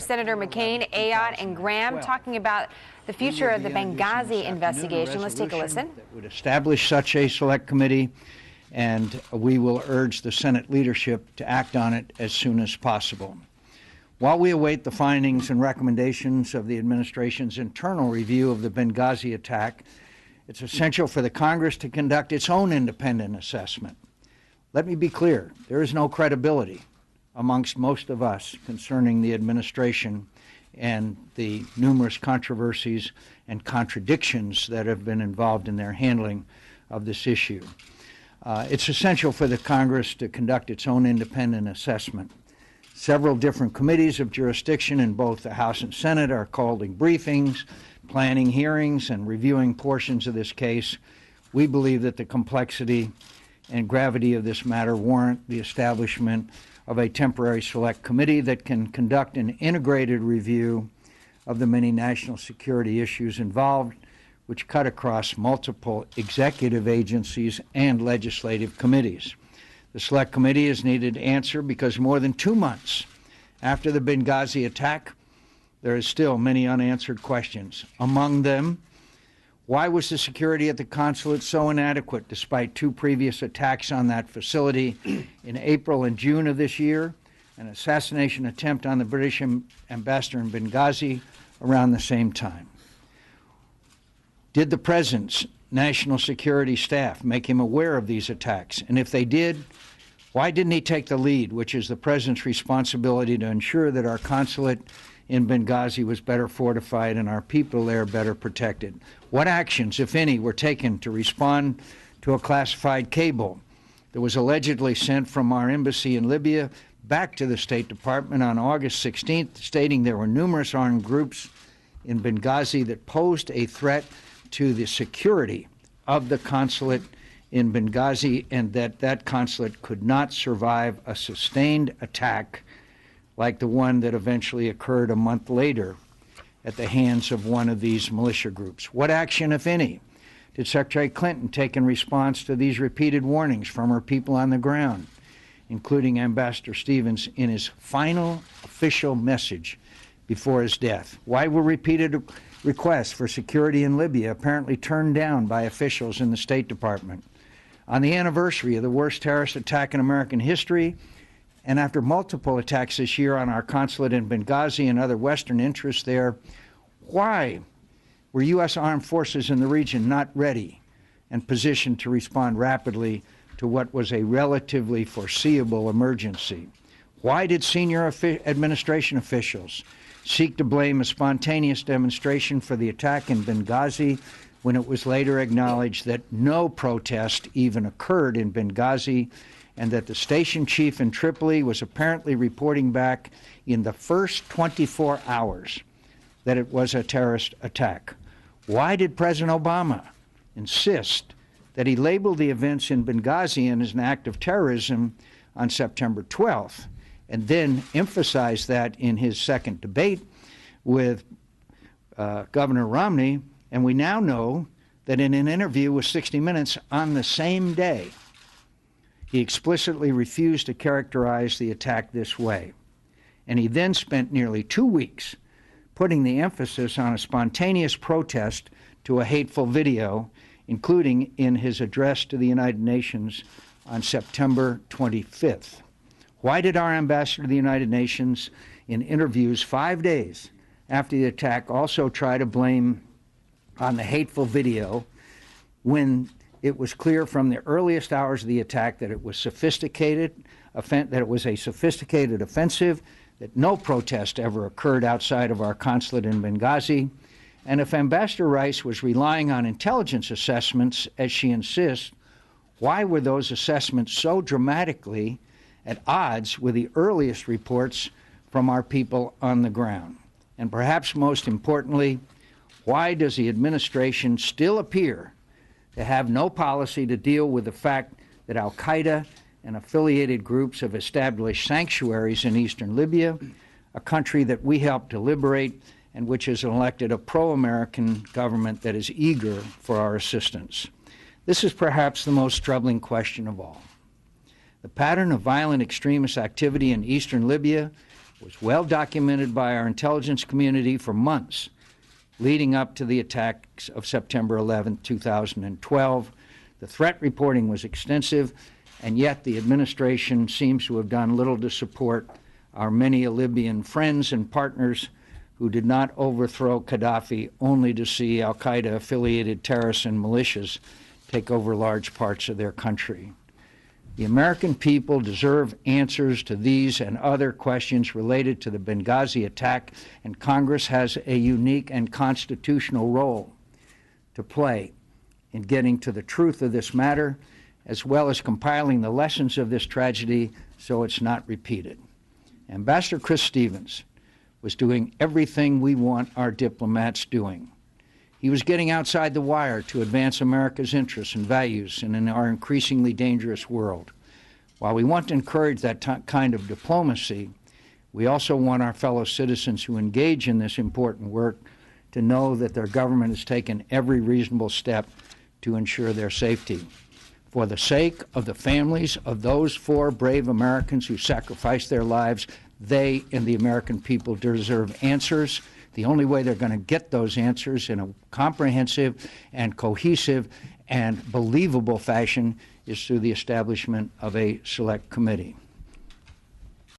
Senator McCain, Ayotte, and Graham talking about the future of the Benghazi investigation. Let's take a listen. That would establish such a select committee, and we will urge the Senate leadership to act on it as soon as possible. While we await the findings and recommendations of the administration's internal review of the Benghazi attack, it's essential for the Congress to conduct its own independent assessment. Let me be clear, there is no credibility amongst most of us concerning the administration and the numerous controversies and contradictions that have been involved in their handling of this issue. It's essential for the Congress to conduct its own independent assessment. Several different committees of jurisdiction in both the House and Senate are holding briefings, planning hearings, and reviewing portions of this case. We believe that the complexity and gravity of this matter warrant the establishment of a temporary select committee that can conduct an integrated review of the many national security issues involved, which cut across multiple executive agencies and legislative committees. The Select Committee is needed to answer because more than 2 months after the Benghazi attack, there is still many unanswered questions. Among them, why was the security at the consulate so inadequate despite 2 previous attacks on that facility in April and June of this year, an assassination attempt on the British ambassador in Benghazi around the same time? Did the President's national security staff make him aware of these attacks? And if they did, why didn't he take the lead, which is the President's responsibility to ensure that our consulate in Benghazi was better fortified and our people there better protected? What actions, if any, were taken to respond to a classified cable that was allegedly sent from our embassy in Libya back to the State Department on August 16th, stating there were numerous armed groups in Benghazi that posed a threat to the security of the consulate in Benghazi, and that consulate could not survive a sustained attack like the one that eventually occurred a month later at the hands of one of these militia groups? What action, if any, did Secretary Clinton take in response to these repeated warnings from her people on the ground, including Ambassador Stevens in his final official message before his death? Why were repeated requests for security in Libya apparently turned down by officials in the State Department? On the anniversary of the worst terrorist attack in American history, and after multiple attacks this year on our consulate in Benghazi and other Western interests there, why were U.S. armed forces in the region not ready and positioned to respond rapidly to what was a relatively foreseeable emergency? Why did senior administration officials seek to blame a spontaneous demonstration for the attack in Benghazi when it was later acknowledged that no protest even occurred in Benghazi and that the station chief in Tripoli was apparently reporting back in the first 24 hours that it was a terrorist attack? Why did President Obama insist that he labeled the events in Benghazi as an act of terrorism on September 12th, and then emphasized that in his second debate with Governor Romney? And we now know that in an interview with 60 Minutes on the same day, he explicitly refused to characterize the attack this way. And he then spent nearly 2 weeks putting the emphasis on a spontaneous protest to a hateful video, including in his address to the United Nations on September 25th. Why did our ambassador to the United Nations, in interviews 5 days after the attack, also try to blame on the hateful video when it was clear from the earliest hours of the attack that it was sophisticated, that it was a sophisticated offensive, that no protest ever occurred outside of our consulate in Benghazi? And if Ambassador Rice was relying on intelligence assessments, as she insists, why were those assessments so dramatically at odds with the earliest reports from our people on the ground? And perhaps most importantly, why does the administration still appear to have no policy to deal with the fact that al-Qaeda and affiliated groups have established sanctuaries in eastern Libya, a country that we helped to liberate and which has elected a pro-American government that is eager for our assistance? This is perhaps the most troubling question of all. The pattern of violent extremist activity in eastern Libya was well documented by our intelligence community for months leading up to the attacks of September 11, 2012. The threat reporting was extensive, and yet the administration seems to have done little to support our many Libyan friends and partners who did not overthrow Gaddafi only to see al-Qaeda-affiliated terrorists and militias take over large parts of their country. The American people deserve answers to these and other questions related to the Benghazi attack, and Congress has a unique and constitutional role to play in getting to the truth of this matter, as well as compiling the lessons of this tragedy so it's not repeated. Ambassador Chris Stevens was doing everything we want our diplomats doing. He was getting outside the wire to advance America's interests and values in our increasingly dangerous world. While we want to encourage that kind of diplomacy, we also want our fellow citizens who engage in this important work to know that their government has taken every reasonable step to ensure their safety. For the sake of the families of those 4 brave Americans who sacrificed their lives, they and the American people deserve answers. The only way they're going to get those answers in a comprehensive and cohesive and believable fashion is through the establishment of a select committee.